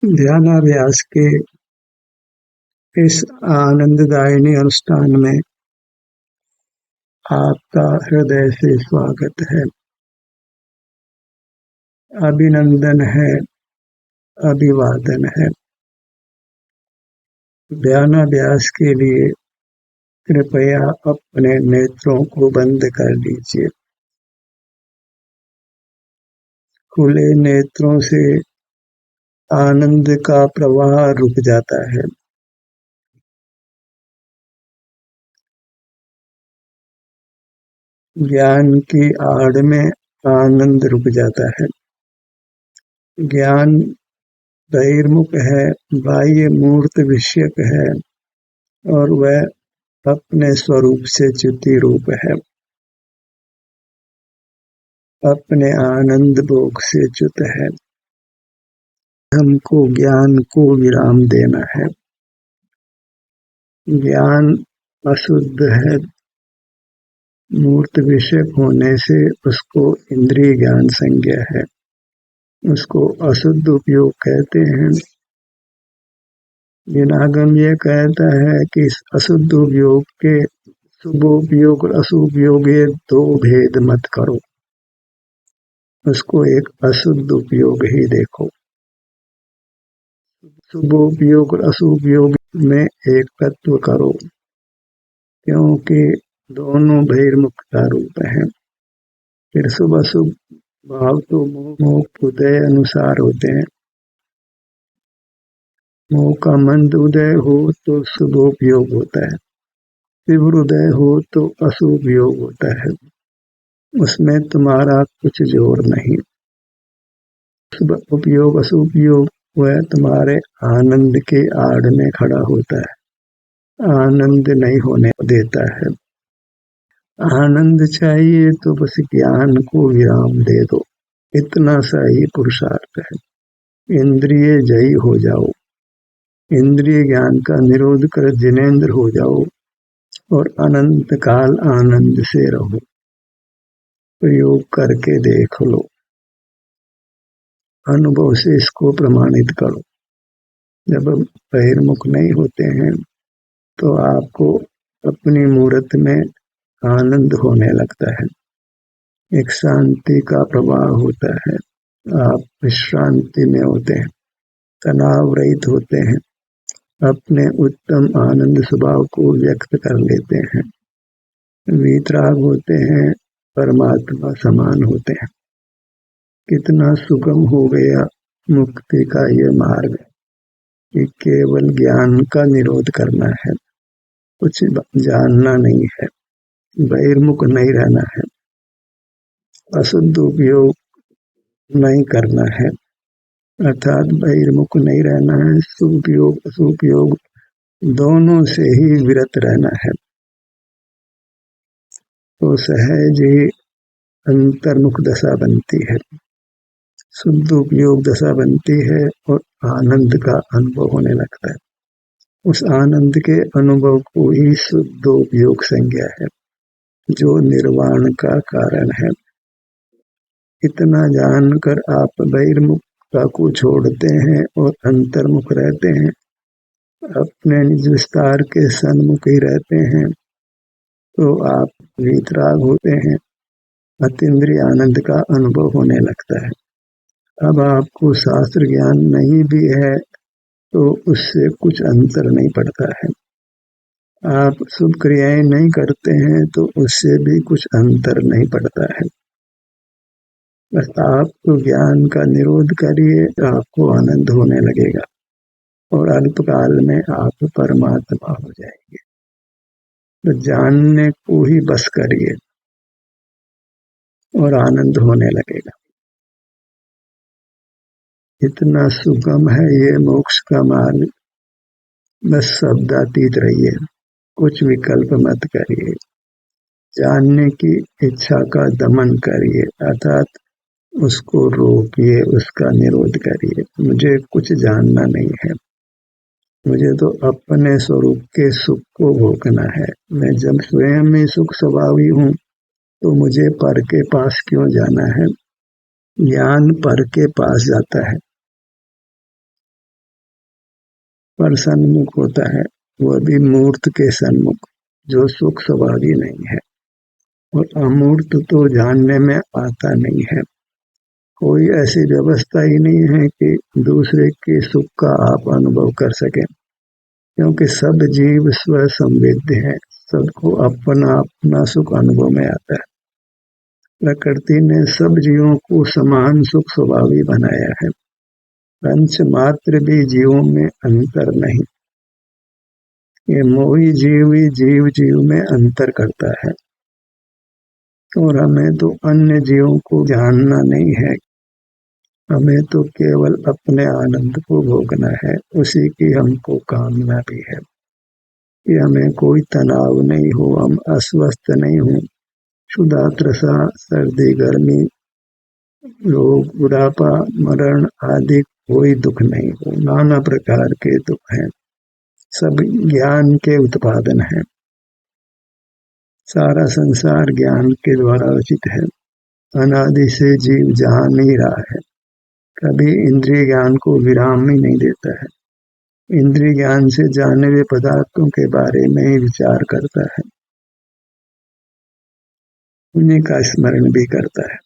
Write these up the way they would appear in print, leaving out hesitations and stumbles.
ध्यानाभ्यास के इस आनंददायिनी अनुष्ठान में आपका हृदय से स्वागत है, अभिनंदन है, अभिवादन है। ध्यानाभ्यास के लिए कृपया अपने नेत्रों को बंद कर लीजिए। खुले नेत्रों से आनंद का प्रवाह रुक जाता है। ज्ञान की आड़ में आनंद रुक जाता है। ज्ञान बहिर्मुख है, बाह्य मूर्त विषयक है और वह अपने स्वरूप से च्युति रूप है, अपने आनंद भोग से च्युत है। हमको ज्ञान को विराम देना है। ज्ञान अशुद्ध है, मूर्त विषय होने से उसको इंद्रिय ज्ञान संज्ञा है, उसको अशुद्ध उपयोग कहते हैं। विनागम ये कहता है कि इस अशुद्ध उपयोग के शुभ उपयोग और अशुभ उपयोग ये दो भेद मत करो, उसको एक अशुद्ध उपयोग ही देखो। शुभ उपयोग और अशुभ उपयोग में एक तत्व करो, क्योंकि दोनों बहिर्मुखता रूप हैं। फिर शुभ अशुभ भाव तो मोह उदय अनुसार होते हैं। मोह का मंद उदय हो तो शुभ उपयोग होता है, तीव्र उदय हो तो अशुभ उपयोग होता है, उसमें तुम्हारा कुछ जोर नहीं। शुभ उपयोग अशुभ उपयोग वह तुम्हारे आनंद के आड़ में खड़ा होता है, आनंद नहीं होने देता है। आनंद चाहिए तो बस ज्ञान को विराम दे दो, इतना सा ही पुरुषार्थ है। इंद्रिय जयी हो जाओ, इंद्रिय ज्ञान का निरोध कर जिनेंद्र हो जाओ और अनंत काल आनंद से रहो। प्रयोग करके देख लो, अनुभव से इसको प्रमाणित करो। जब बहिर्मुख नहीं होते हैं तो आपको अपनी मूर्त में आनंद होने लगता है, एक शांति का प्रवाह होता है। आप विश्रांति में होते हैं, तनाव रहित होते हैं, अपने उत्तम आनंद स्वभाव को व्यक्त कर लेते हैं, वीतराग होते हैं, परमात्मा समान होते हैं। कितना सुगम हो गया मुक्ति का ये मार्ग कि केवल ज्ञान का निरोध करना है, कुछ जानना नहीं है, बहिर्मुख नहीं रहना है, अशुद्ध उपयोग नहीं करना है, अर्थात बहिर्मुख नहीं रहना है। शुभ उपयोग अशुभ उपयोग दोनों से ही विरत रहना है, तो सहज ही अंतर्मुख दशा बनती है, शुद्ध उपयोग दशा बनती है और आनंद का अनुभव होने लगता है। उस आनंद के अनुभव को ही शुद्ध उपयोग संज्ञा है, जो निर्वाण का कारण है। इतना जानकर आप बहिर्मुखता को छोड़ते हैं और अंतर्मुख रहते हैं, अपने निज विस्तार के सन्मुख ही रहते हैं, तो आप वीतराग होते हैं, अतीन्द्रिय आनंद का अनुभव होने लगता है। अब आपको शास्त्र ज्ञान नहीं भी है तो उससे कुछ अंतर नहीं पड़ता है। आप शुभ क्रियाएं नहीं करते हैं तो उससे भी कुछ अंतर नहीं पड़ता है। बस आप तो ज्ञान का निरोध करिए, आपको आनंद होने लगेगा और अल्पकाल में आप परमात्मा हो जाएंगे। तो जानने को ही बस करिए और आनंद होने लगेगा। इतना सुगम है ये मोक्ष का मार्ग, बस शब्दातीत रहिए, कुछ विकल्प मत करिए, जानने की इच्छा का दमन करिए, अर्थात उसको रोकिए, उसका निरोध करिए। मुझे कुछ जानना नहीं है, मुझे तो अपने स्वरूप के सुख को भोगना है। मैं जब स्वयं में सुख स्वभावी हूँ तो मुझे पर के पास क्यों जाना है। ज्ञान पर के पास जाता है, पर सन्मुख होता है, वह भी मूर्त के सन्मुख, जो सुख स्वभावी नहीं है। और अमूर्त तो जानने में आता नहीं है। कोई ऐसी व्यवस्था ही नहीं है कि दूसरे के सुख का आप अनुभव कर सकें, क्योंकि सब जीव स्व संवेद्य है, सबको अपना अपना सुख अनुभव में आता है। प्रकृति ने सब जीवों को समान सुख स्वभावी बनाया है। पंच मात्र भी जीवों में अंतर नहीं। ये मोही जीव ही जीव जीव में अंतर करता है। और हमें तो अन्य जीवों को जानना नहीं है, हमें तो केवल अपने आनंद को भोगना है। उसी की हमको कामना भी है कि हमें कोई तनाव नहीं हो, हम अस्वस्थ नहीं हो, क्षुधा त्रसा सर्दी गर्मी रोग बुढ़ापा मरण आदि कोई दुख नहीं हो। नाना प्रकार के दुख हैं, सब ज्ञान के उत्पादन हैं। सारा संसार ज्ञान के द्वारा रचित है। अनादि से जीव जान ही रहा है, कभी इंद्रिय ज्ञान को विराम ही नहीं देता है। इंद्रिय ज्ञान से जाने हुए पदार्थों के बारे में ही विचार करता है, उन्हीं का स्मरण भी करता है।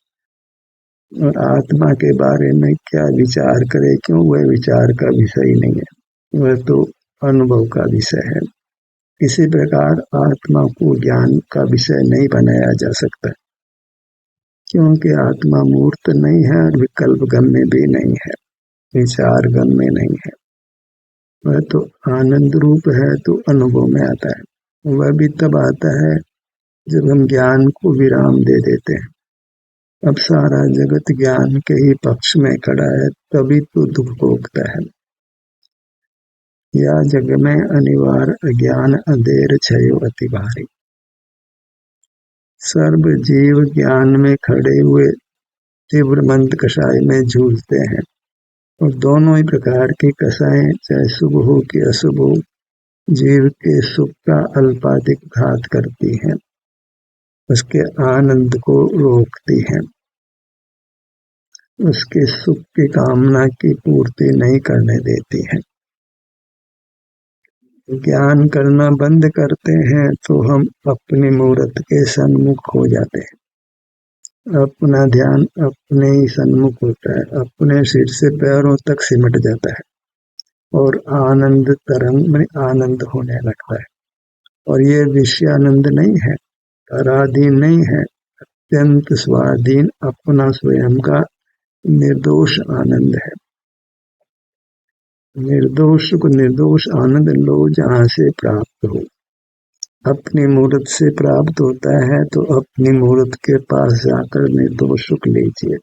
और आत्मा के बारे में क्या विचार करे, क्यों, वह विचार का विषय नहीं है, वह तो अनुभव का विषय है। इसी प्रकार आत्मा को ज्ञान का विषय नहीं बनाया जा सकता, क्योंकि आत्मा मूर्त नहीं है और विकल्प गम्य भी नहीं है, विचार गम्य नहीं है। वह तो आनंद रूप है, तो अनुभव में आता है। वह भी तब आता है जब हम ज्ञान को विराम दे देते हैं। अब सारा जगत ज्ञान के ही पक्ष में खड़ा है, तभी तो दुख भोगता है। या जग में अनिवार्य अज्ञान अंधेर छयो अति भारी। सर्व जीव ज्ञान में खड़े हुए तीव्र मंद कषाय में झूलते हैं, और दोनों ही प्रकार की कषाएं, चाहे शुभ हो कि अशुभ हो, जीव के सुख का अल्पाधिक घात करती हैं, उसके आनंद को रोकती हैं, उसके सुख की कामना की पूर्ति नहीं करने देती हैं। ज्ञान करना बंद करते हैं तो हम अपनी मूर्त के सन्मुख हो जाते हैं। अपना ध्यान अपने ही सन्मुख होता है, अपने सिर से पैरों तक सिमट जाता है और आनंद तरंग में आनंद होने लगता है। और ये विषयानंद नहीं है, पराधीन नहीं है, अत्यंत स्वाधीन अपना स्वयं का निर्दोष आनंद है। निर्दोष को निर्दोष आनंद लो जहाँ से प्राप्त हो। अपनी मूर्त से प्राप्त होता है तो अपनी मूर्त के पास जाकर निर्दोष सुख लीजिए।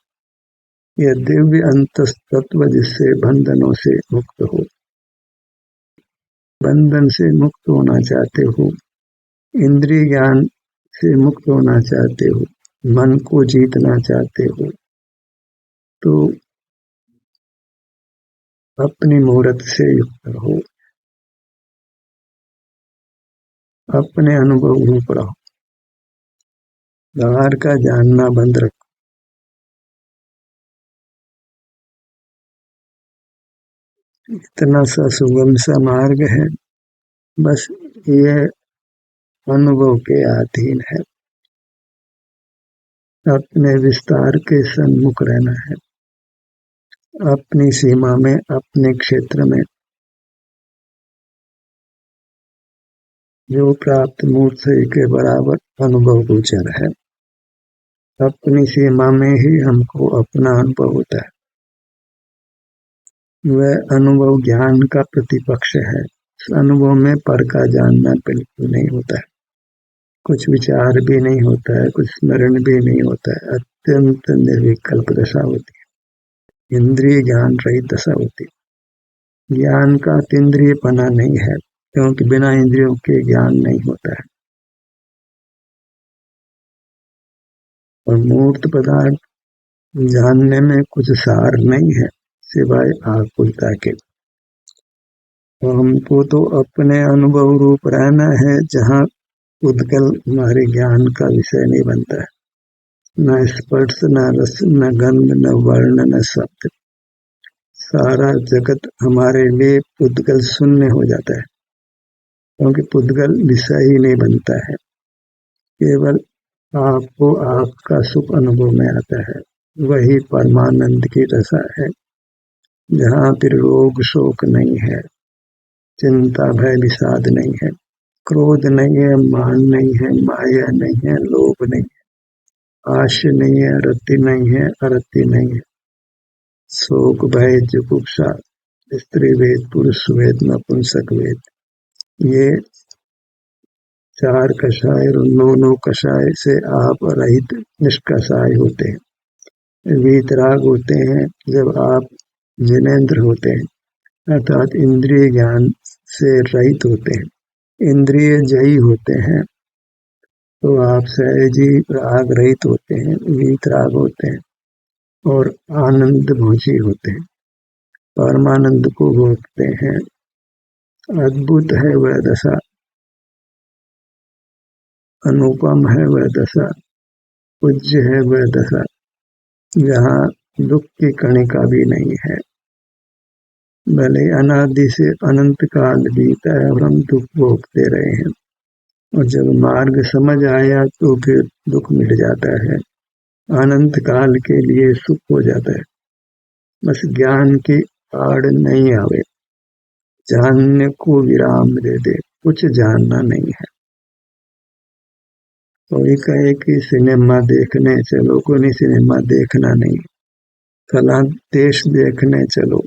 यह दिव्य अंतस्तत्व जिससे बंधनों से मुक्त हो। बंधन से मुक्त होना चाहते हो, इंद्रिय ज्ञान से मुक्त होना चाहते हो, मन को जीतना चाहते हो, तो अपनी मूर्त से युक्त रहो, अपने अनुभव रूप रहो, बाहर का जानना बंद रखो। इतना सा सुगम सा मार्ग है, बस ये अनुभव के अधीन है। अपने विस्तार के सन्मुख रहना है, अपनी सीमा में, अपने क्षेत्र में जो प्राप्त मूर्ति के बराबर अनुभव गोचर है, अपनी सीमा में ही हमको अपना अनुभव होता है। वह अनुभव ज्ञान का प्रतिपक्ष है। उस अनुभव में पर का जानना बिल्कुल नहीं होता है, कुछ विचार भी नहीं होता है, कुछ स्मरण भी नहीं होता है। अत्यंत निर्विकल्प दशा होती है, इंद्रिय ज्ञान रहित दशा होती है। ज्ञान का अतीन्द्रियपना नहीं है, क्योंकि बिना इंद्रियों के ज्ञान नहीं होता है। और मूर्त पदार्थ जानने में कुछ सार नहीं है सिवाय आकुलता के। तो हमको तो अपने अनुभव रूप रहना है, जहाँ उद्गल हमारे ज्ञान का विषय नहीं बनता है। न स्पर्श, न रस, न गंध, न वर्ण, न शब्द, सारा जगत हमारे लिए पुद्गल शून्य हो जाता है, क्योंकि पुद्गल विषय ही नहीं बनता है। केवल आपको आपका सुख अनुभव में आता है, वही परमानंद की दशा है, जहाँ फिर रोग शोक नहीं है, चिंता भय विषाद नहीं है, क्रोध नहीं है, मान नहीं है, माया नहीं है, लोभ नहीं है, आश नहीं है, रति नहीं है, अरति नहीं है, शोक भय जुगुप्सा स्त्री वेद पुरुष वेद नपुंसक वेद, ये चार कषाय और नौ कषाय से आप रहित निष्कषाय होते हैं, वीतराग होते हैं जब आप जिनेंद्र होते हैं, अर्थात इंद्रिय ज्ञान से रहित होते हैं, इंद्रिय जयी होते हैं, तो आप सहजी राग रहित होते हैं, वीतराग होते हैं और आनंद भोजी होते हैं, परमानंद को भोगते हैं। अद्भुत है वह दशा, अनुपम है वह दशा, पूज्य है वह दशा, जहाँ दुख की कणिका भी नहीं है। भले अनादि से अनंत काल बीता है और हम दुख भोगते रहे हैं, और जब मार्ग समझ आया तो फिर दुख मिट जाता है, अनंत काल के लिए सुख हो जाता है। बस ज्ञान की आड़ नहीं आवे, जानने को विराम दे दे, कुछ जानना नहीं है। कोई कहे कि सिनेमा देखने चलो, कोई नहीं, सिनेमा देखना नहीं, फला देश देखने चलो,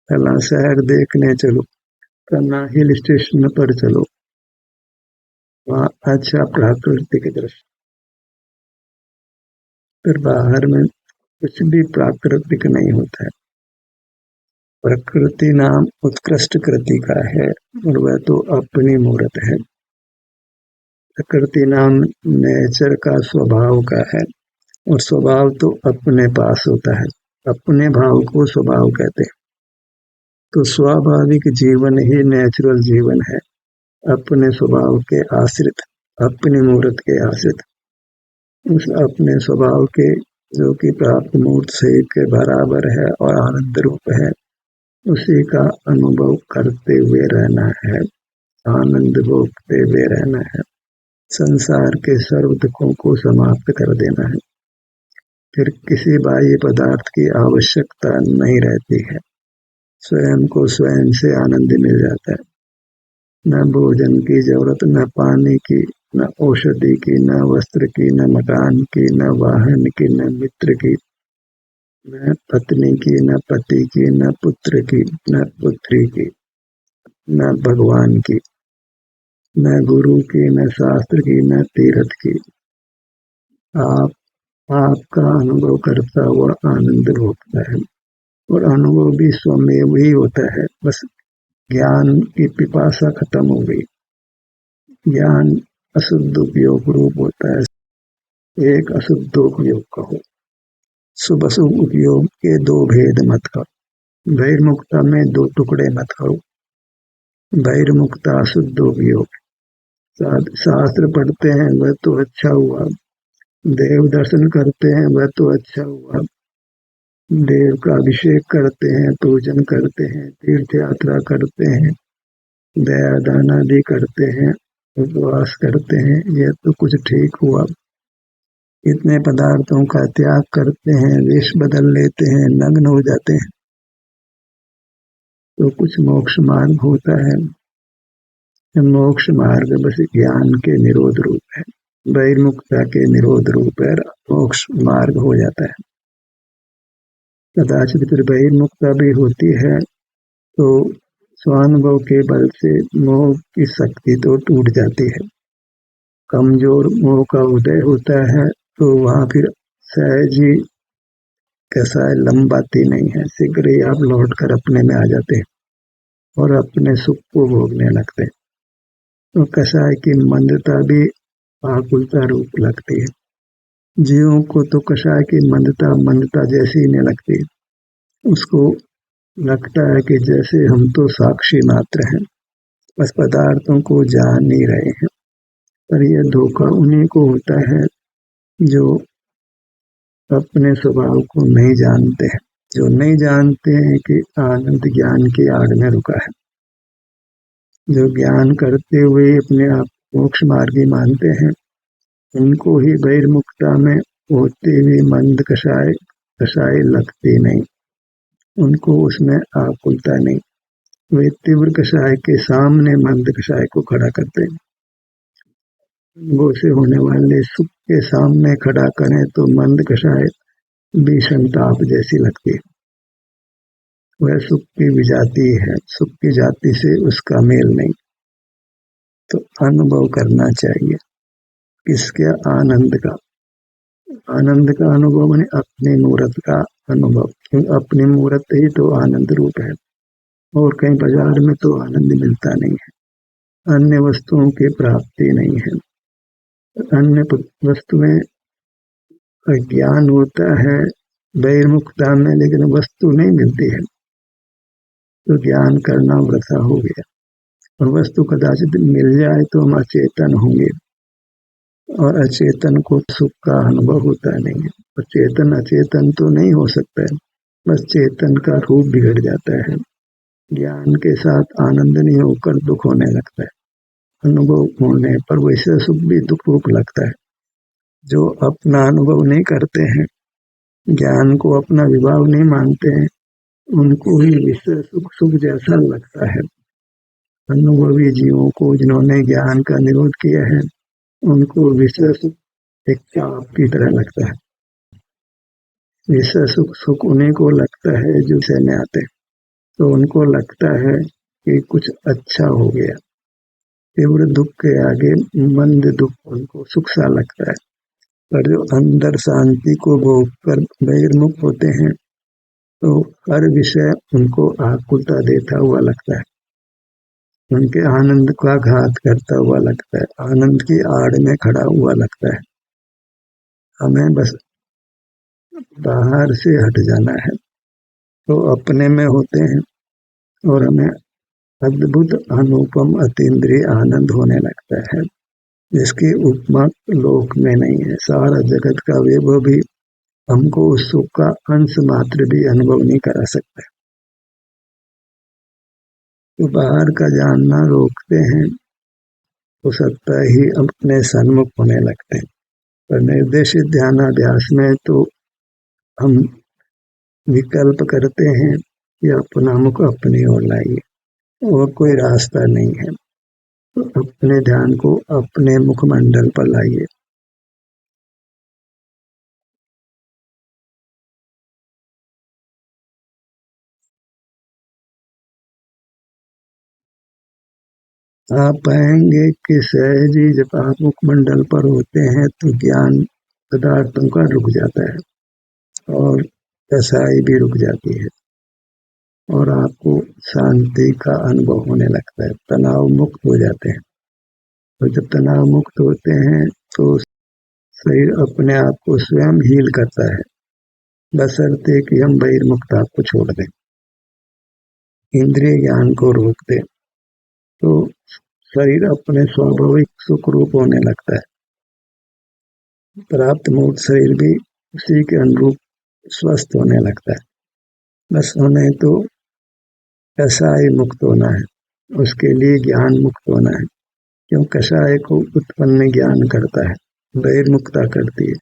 फला शहर देखने चलो, फला हिल स्टेशन पर चलो, वहाँ अच्छा प्राकृतिक दृश्य, फिर बाहर में कुछ भी प्राकृतिक नहीं होता है। प्रकृति नाम उत्कृष्ट कृति का है और वह तो अपनी मूर्त है। प्रकृति नाम नेचर का स्वभाव का है, और स्वभाव तो अपने पास होता है, अपने भाव को स्वभाव कहते हैं। तो स्वाभाविक जीवन ही नेचुरल जीवन है, अपने स्वभाव के आश्रित, अपनी मूर्त के आश्रित। उस अपने स्वभाव के जो कि प्राप्त मूर्त से के बराबर है और आनंद रूप है, उसी का अनुभव करते हुए रहना है, आनंद भोगते हुए रहना है, संसार के सर्व दुखों को समाप्त कर देना है। फिर किसी बाह्य पदार्थ की आवश्यकता नहीं रहती है, स्वयं को स्वयं से आनंद मिल जाता है। न भोजन की जरूरत, न पानी की, न औषधि की, न वस्त्र की, न मकान की, न वाहन की, न मित्र की, न पत्नी की, न पति की, न पुत्र की, न पुत्री की, न भगवान की, न गुरु की, न शास्त्र की, न तीर्थ की। आपका अनुभव करता हुआ आनंद भोगता है, और अनुभव भी स्वमेव ही होता है। बस ज्ञान की पिपासा खत्म हो गई, ज्ञान अशुद्ध उपयोग रूप होता है। एक अशुद्ध उपयोग कहो, शुभ अशुभ उपयोग के दो भेद मत करो, बहिर्मुखता में दो टुकड़े मत करो। बहिर्मुखता अशुद्ध उपयोग, शास्त्र पढ़ते हैं वह तो अच्छा हुआ, देव दर्शन करते हैं वह तो अच्छा हुआ, देव का अभिषेक करते हैं, पूजन करते हैं, तीर्थ यात्रा करते हैं, दया दान आदि करते हैं, उपवास करते हैं, यह तो कुछ ठीक हुआ। इतने पदार्थों का त्याग करते हैं, वेश बदल लेते हैं, नग्न हो जाते हैं, तो कुछ मोक्ष मार्ग होता है। मोक्ष मार्ग बस ज्ञान के निरोध रूप है, बहिर्मुखता के निरोध रूप है, मोक्ष मार्ग हो जाता है। कदाचित फिर बहिर्मुखता भी होती है तो स्वानुभव के बल से मोह की शक्ति तो टूट जाती है, कमजोर मोह का उदय होता है, तो वहां फिर सहज ही कैसा है, लंबाती नहीं है, शीघ्र ही आप लौट कर अपने में आ जाते हैं और अपने सुख को भोगने लगते हैं। तो कैसा है कि मंदता भी आकुलता रूप लगती है, जीवों को तो कषाय की मंदता जैसी ही नहीं लगती, उसको लगता है कि जैसे हम तो साक्षी मात्र हैं, बस पदार्थों को जान नहीं रहे हैं। पर यह धोखा उन्हीं को होता है जो अपने स्वभाव को नहीं जानते हैं, जो नहीं जानते हैं कि आनंद ज्ञान की आड़ में रुका है, जो ज्ञान करते हुए अपने आप मोक्ष मार्गी मानते हैं, उनको ही बहिर्मुखता में होते हुए मंद कषाय कषाय लगती नहीं, उनको उसमें आकुलता नहीं। वे तीव्र कषाय के सामने मंद कषाय को खड़ा करते हैं। वो से होने वाले सुख के सामने खड़ा करें तो मंद कषाय भीषण ताप जैसी लगती है। वह सुख की विजाति है, सुख की जाति से उसका मेल नहीं। तो अनुभव करना चाहिए किसके? आनंद का। आनंद का अनुभव माने अपने मूर्त का अनुभव, क्यों? अपनी मूर्त ही तो आनंद रूप है, और कहीं बाजार में तो आनंद मिलता नहीं है, अन्य वस्तुओं की प्राप्ति नहीं है। अन्य वस्तु में ज्ञान होता है बहिर्मुखता में, लेकिन वस्तु नहीं मिलती है, तो ज्ञान करना वृथा हो गया। और वस्तु कदाचित मिल जाए तो हम अचेतन होंगे, और अचेतन को सुख का अनुभव होता नहीं है। और चेतन अचेतन तो नहीं हो सकता है, बस चेतन का रूप बिगड़ जाता है। ज्ञान के साथ आनंद नहीं होकर दुख होने लगता है, अनुभव होने पर वैसे सुख भी दुख रूप लगता है। जो अपना अनुभव नहीं करते हैं, ज्ञान को अपना विभाग नहीं मानते हैं, उनको ही विषय सुख सुख जैसा लगता है। अनुभवी जीवों को जिन्होंने ज्ञान का निरोध किया है, उनको विषय सुख एक चाप की तरह लगता है। विषय सुख सुख उन्हीं को लगता है जो विषय में आते हैं, तो उनको लगता है कि कुछ अच्छा हो गया। तीव्र दुख के आगे मंद दुख उनको सुख सा लगता है। पर जो अंदर शांति को भोग कर बहिर्मुख होते हैं, तो हर विषय उनको आकुलता देता हुआ लगता है, उनके आनंद का घात करता हुआ लगता है, आनंद की आड़ में खड़ा हुआ लगता है। हमें बस बाहर से हट जाना है, तो अपने में होते हैं, और हमें अद्भुत अनुपम अतीन्द्रिय आनंद होने लगता है, जिसकी उपमा लोक में नहीं है। सारा जगत का वैभव भी हमको उस सुख का अंश मात्र भी अनुभव नहीं करा सकता। तो बाहर का जानना रोकते हैं, तो सत्ता ही अपने सन्मुख होने लगते हैं। पर निर्देशित ध्यानाभ्यास में तो हम विकल्प करते हैं कि अपना मुख अपनी ओर लाइए, और कोई रास्ता नहीं है, तो अपने ध्यान को अपने मुखमंडल पर लाइए। आप पाएंगे कि सहज ही जब आप मुखमंडल पर होते हैं, तो ज्ञान पदार्थों का रुक जाता है, और कसाई भी रुक जाती है, और आपको शांति का अनुभव होने लगता है। तनाव मुक्त हो जाते हैं, और जब तनाव मुक्त होते हैं तो शरीर अपने आप को स्वयं हील करता है, बशर्ते कि हम बहिर्मुखता को छोड़ दें, इंद्रिय ज्ञान को रोक दें, तो शरीर अपने स्वाभाविक सुख रूप होने लगता है। प्राप्त मूर्त शरीर भी उसी के अनुरूप स्वस्थ होने लगता है। बस हमें तो कषाय मुक्त होना है, उसके लिए ज्ञान मुक्त होना है, क्यों? कषाय को उत्पन्न ज्ञान करता है, बहिर्मुखता करती है।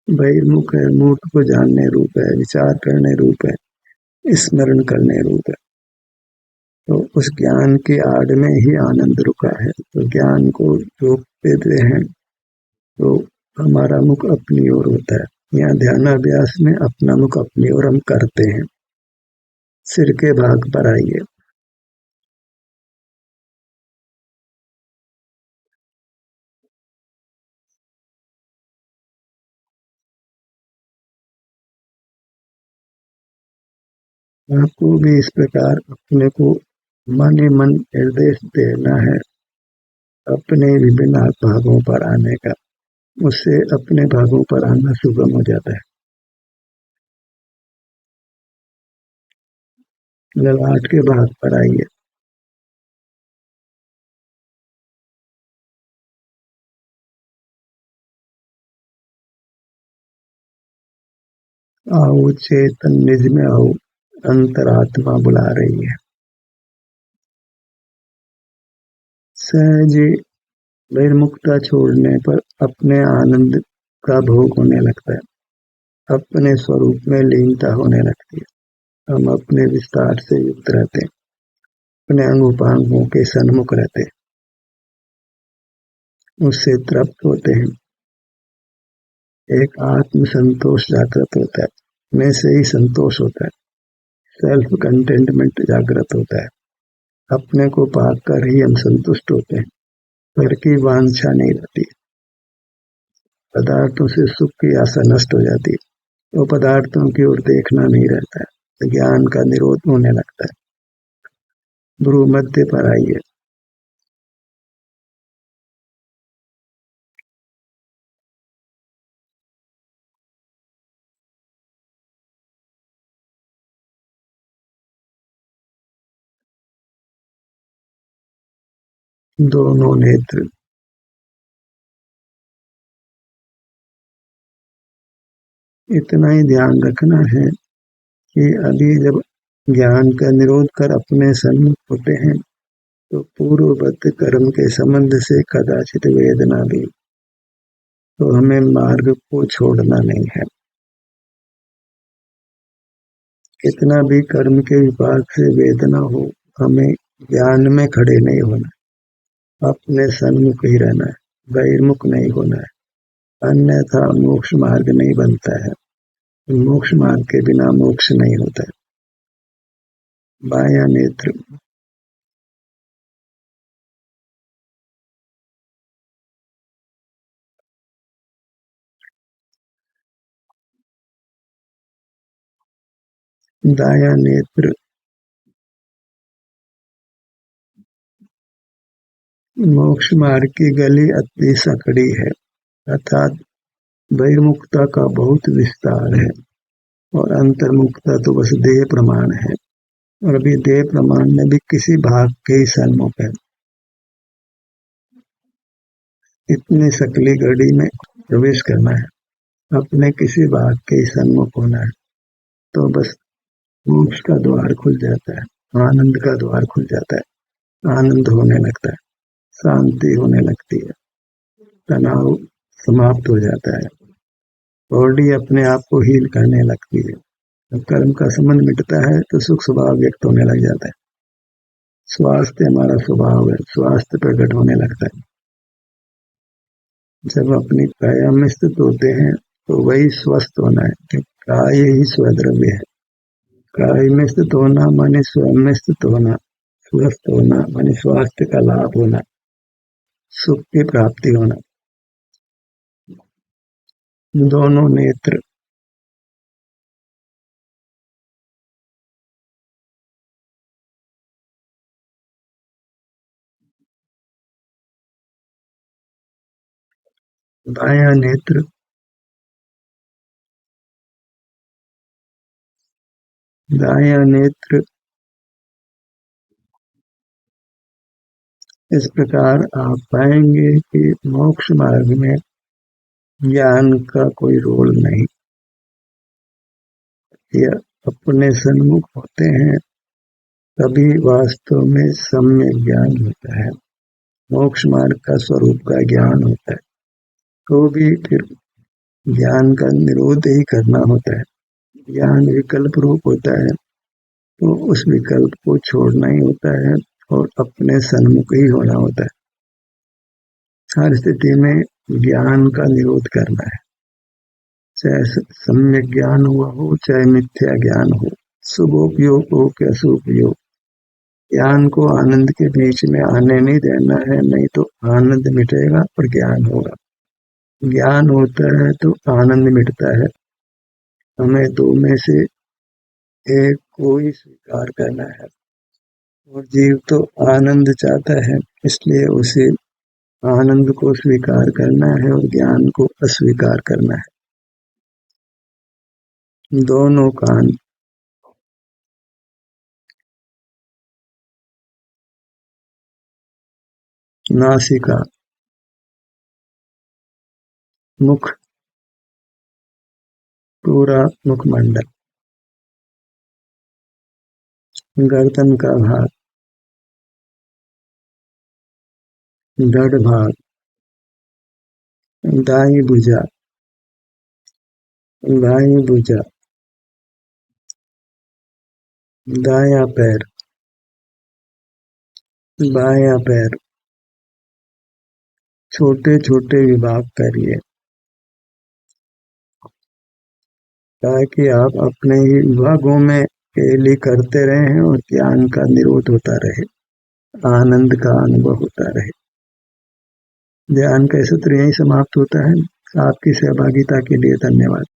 बहिर्मुख है, मूर्त को जानने रूप है, विचार करने रूप है, स्मरण करने रूप है। तो उस ज्ञान की आड़ में ही आनंद रुका है। तो ज्ञान को रोक देते हैं, तो हमारा मुख अपनी ओर होता है। यहाँ ध्यानाभ्यास में अपना मुख अपनी ओर हम करते हैं। सिर के भाग पर आइए। आपको भी इस प्रकार अपने को मन ही मन निर्देश देना है अपने विभिन्न भागों पर आने का। उससे अपने भागों पर आना सुगम हो जाता है। ललाट के भाग पर आइए। आओ चेतन निज में आओ, अंतरात्मा बुला रही है। सहज बहिर्मुखता छोड़ने पर अपने आनंद का भोग होने लगता है, अपने स्वरूप में लीनता होने लगती है। हम अपने विस्तार से युक्त रहते हैं, अपने अंग उपांगों के सन्मुख रहते हैं, उससे तृप्त होते हैं। एक आत्म संतोष जागृत होता है, में से ही संतोष होता है, सेल्फ कंटेंटमेंट जागृत होता है। अपने को पाकर ही हम संतुष्ट होते हैं, पर की वांछा नहीं रहती। पदार्थों से सुख की आशा नष्ट हो जाती है, तो पदार्थों की ओर देखना नहीं रहता है, ज्ञान का निरोध होने लगता है। गुरु मध्य पर आइए। दोनों नेत्र। इतना ही ध्यान रखना है कि अभी जब ज्ञान का निरोध कर अपने सन्मुख होते हैं, तो पूर्ववत कर्म के संबंध से कदाचित वेदना भी, तो हमें मार्ग को छोड़ना नहीं है। कितना भी कर्म के विपाक से वेदना हो, हमें ज्ञान में खड़े नहीं होना, अपने सन्मुख ही रहना है, बहिर्मुख नहीं होना है, अन्यथा मोक्ष मार्ग नहीं बनता है। मोक्ष मार्ग के बिना मोक्ष नहीं होता है। बायां नेत्र। दायां नेत्र मोक्ष मार्ग की गली अति सकड़ी है, अर्थात बहिर्मुखता का बहुत विस्तार है और अंतर्मुखता तो बस देह प्रमाण है, और अभी देह प्रमाण में भी किसी भाग के ही सन्मुख है। इतनी सकली घड़ी में प्रवेश करना है, अपने किसी भाग के ही सन्मुख होना है, तो बस मोक्ष का द्वार खुल जाता है, आनंद का द्वार खुल जाता है, आनंद होने लगता है, शांति होने लगती है, तनाव समाप्त हो जाता है, बॉडी अपने आप को हील करने लगती है। जब कर्म का संबंध मिटता है तो सुख स्वभाव व्यक्त होने लग जाता है। स्वास्थ्य हमारा स्वभाव है, स्वास्थ्य प्रकट होने लगता है। जब अपनी काया में स्थित होते हैं तो वही स्वस्थ होना है, कि काय ही स्वद्रव्य है। काय में स्थित होना माने स्वयं में स्थित होना, स्वस्थ होना माने स्वास्थ्य का लाभ होना, सुख की प्राप्ति होना। दोनों नेत्र। दायां नेत्र। दायां नेत्र इस प्रकार आप पाएंगे कि मोक्ष मार्ग में ज्ञान का कोई रोल नहीं, यह अपने सन्मुख होते हैं तभी वास्तव में सम्यक ज्ञान होता है, मोक्ष मार्ग का स्वरूप का ज्ञान होता है। तो भी फिर ज्ञान का निरोध ही करना होता है। ज्ञान विकल्प रूप होता है, तो उस विकल्प को छोड़ना ही होता है और अपने सन्मुख ही होना होता है। हर स्थिति में ज्ञान का निरोध करना है, चाहे सम्यक ज्ञान हुआ हो चाहे मिथ्या ज्ञान हो, शुभोपयोग हो कि अशुभयोग, ज्ञान को आनंद के बीच में आने नहीं देना है, नहीं तो आनंद मिटेगा और ज्ञान होगा। ज्ञान होता है तो आनंद मिटता है, हमें दो में से एक को ही स्वीकार करना है, और जीव तो आनंद चाहता है, इसलिए उसे आनंद को स्वीकार करना है और ज्ञान को अस्वीकार करना है। दोनों कान। नासिका। मुख। पूरा मुखमंडल, गर्दन का भाग, धड़ भाग, दाई भुजा, बाई भुजा, दाया पैर, बाया पैर, छोटे छोटे विभाग करिए ताकि आप अपने ही विभागों में केली करते रहें और ज्ञान का निरोध होता रहे, आनंद का अनुभव होता रहे। ध्यान का सूत्र यहीं समाप्त होता है। आपकी सहभागिता के लिए धन्यवाद।